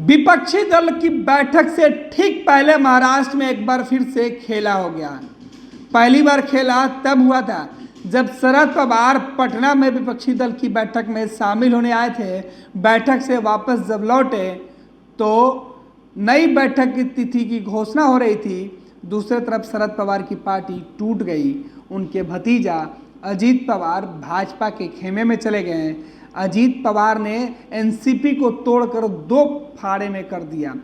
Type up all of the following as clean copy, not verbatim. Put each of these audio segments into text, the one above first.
विपक्षी दल की बैठक से ठीक पहले महाराष्ट्र में एक बार फिर से खेला हो गया। पहली बार खेला तब हुआ था जब शरद पवार पटना में विपक्षी दल की बैठक में शामिल होने आए थे। बैठक से वापस जब लौटे तो नई बैठक की तिथि की घोषणा हो रही थी। दूसरी तरफ शरद पवार की पार्टी टूट गई। उनके भतीजा अजीत पवार भाजपा के खेमे में चले गए। अजीत पवार ने एनसीपी को तोड़कर दो फाड़े में कर दिया।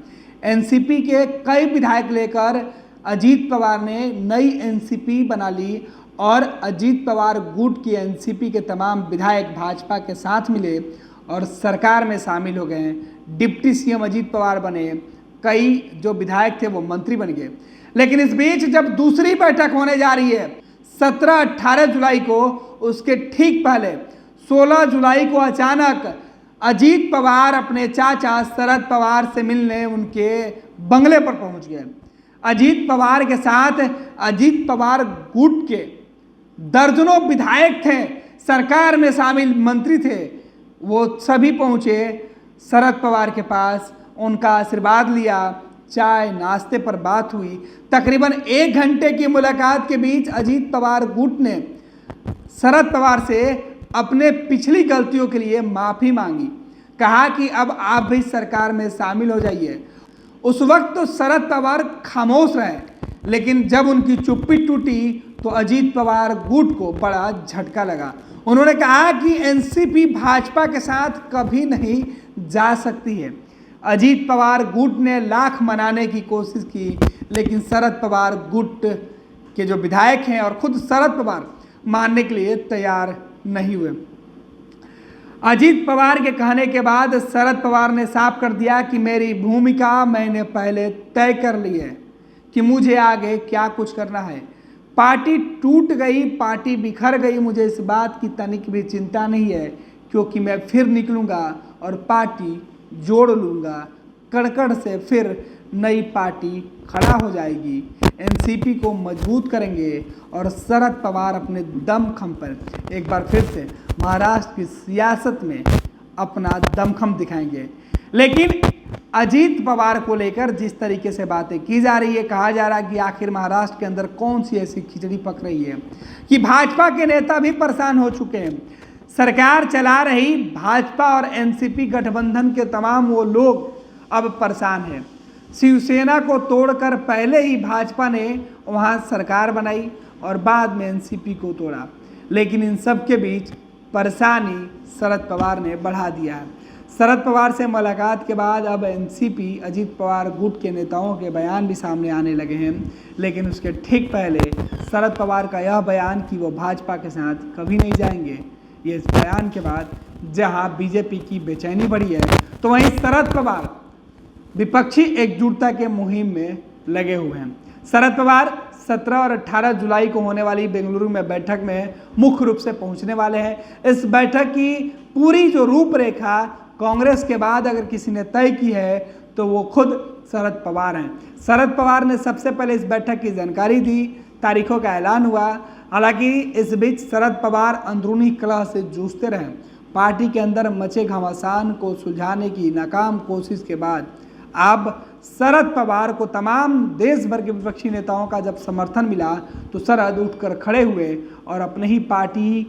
एनसीपी के कई विधायक लेकर अजीत पवार ने नई एनसीपी बना ली और अजीत पवार गुट की एनसीपी के तमाम विधायक भाजपा के साथ मिले और सरकार में शामिल हो गए। डिप्टी सीएम अजीत पवार बने, कई जो विधायक थे वो मंत्री बन गए। लेकिन इस बीच जब दूसरी बैठक होने जा रही है 17-18 जुलाई को, उसके ठीक पहले 16 जुलाई को अचानक अजीत पवार अपने चाचा शरद पवार से मिलने उनके बंगले पर पहुंच गए। अजीत पवार के साथ अजीत पवार गुट के दर्जनों विधायक थे, सरकार में शामिल मंत्री थे, वो सभी पहुंचे शरद पवार के पास, उनका आशीर्वाद लिया। चाय नाश्ते पर बात हुई। तकरीबन 1 घंटे की मुलाकात के बीच अजीत पवार गुट ने शरद पवार से अपने पिछली गलतियों के लिए माफ़ी मांगी। कहा कि अब आप भी सरकार में शामिल हो जाइए। उस वक्त तो शरद पवार खामोश रहे, लेकिन जब उनकी चुप्पी टूटी तो अजीत पवार गुट को बड़ा झटका लगा। उन्होंने कहा कि एनसीपी भाजपा के साथ कभी नहीं जा सकती है। अजीत पवार गुट ने लाख मनाने की कोशिश की, लेकिन शरद पवार गुट के जो विधायक हैं और खुद शरद पवार मानने के लिए तैयार नहीं हुए। अजीत पवार के कहने के बाद शरद पवार ने साफ कर दिया कि मेरी भूमिका मैंने पहले तय कर ली है कि मुझे आगे क्या कुछ करना है। पार्टी टूट गई, पार्टी बिखर गई, मुझे इस बात की तनिक भी चिंता नहीं है, क्योंकि मैं फिर निकलूँगा और पार्टी जोड़ लूँगा। कड़कड़ से फिर नई पार्टी खड़ा हो जाएगी, एनसीपी को मजबूत करेंगे और शरद पवार अपने दमखम पर एक बार फिर से महाराष्ट्र की सियासत में अपना दमखम दिखाएंगे। लेकिन अजीत पवार को लेकर जिस तरीके से बातें की जा रही है, कहा जा रहा है कि आखिर महाराष्ट्र के अंदर कौन सी ऐसी खिचड़ी पक रही है कि भाजपा के नेता भी परेशान हो चुके हैं। सरकार चला रही भाजपा और एनसीपी गठबंधन के तमाम वो लोग अब परेशान हैं। शिवसेना को तोड़कर पहले ही भाजपा ने वहां सरकार बनाई और बाद में एनसीपी को तोड़ा, लेकिन इन सब के बीच परेशानी शरद पवार ने बढ़ा दिया है। शरद पवार से मुलाकात के बाद अब एनसीपी अजीत पवार गुट के नेताओं के बयान भी सामने आने लगे हैं, लेकिन उसके ठीक पहले शरद पवार का यह बयान कि वो भाजपा के साथ कभी नहीं जाएंगे, ये इस बयान के बाद जहां बीजेपी की बेचैनी बढ़ी है, तो वहीं शरद पवार विपक्षी एकजुटता के मुहिम में लगे हुए हैं। शरद पवार 17 और 18 जुलाई को होने वाली बेंगलुरु में बैठक में मुख्य रूप से पहुंचने वाले हैं। इस बैठक की पूरी जो रूपरेखा कांग्रेस के बाद अगर किसी ने तय की है तो वो खुद शरद पवार हैं। शरद पवार ने सबसे पहले इस बैठक की जानकारी दी, तारीखों का ऐलान हुआ। हालांकि इस बीच शरद पवार अंदरूनी कलह से जूझते रहे। पार्टी के अंदर मचे घमासान को सुलझाने की नाकाम कोशिश के बाद अब शरद पवार को तमाम देश भर के विपक्षी नेताओं का जब समर्थन मिला तो शरद उठकर खड़े हुए और अपने ही पार्टी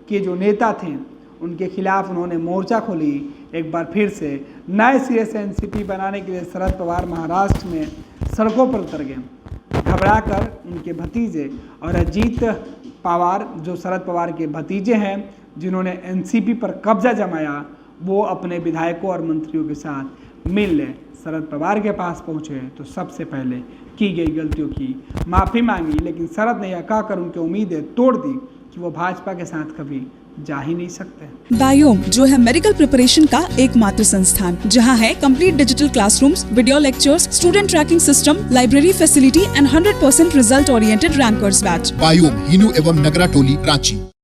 के जो नेता थे उनके खिलाफ उन्होंने मोर्चा खोली। एक बार फिर से नए सिरे से एनसीपी बनाने के लिए शरद पवार महाराष्ट्र में सड़कों पर उतर गए। घबराकर उनके भतीजे और अजीत पवार जो शरद पवार के भतीजे हैं, जिन्होंने एनसीपी पर कब्जा जमाया, वो अपने विधायकों और मंत्रियों के साथ मिलने शरद पवार के पास पहुंचे तो सबसे पहले की गई गलतियों की माफ़ी मांगी। लेकिन शरद ने यह कहकर उनकी उम्मीदें तोड़ दी कि वो भाजपा के साथ कभी जा ही नहीं सकते। बायोम जो है मेडिकल प्रिपरेशन का एकमात्र संस्थान, जहां है complete digital classrooms, video lectures, student tracking system, library facility and 100% result oriented rankers batch. Biome, Hinoo एवं नगरा टोली, रांची।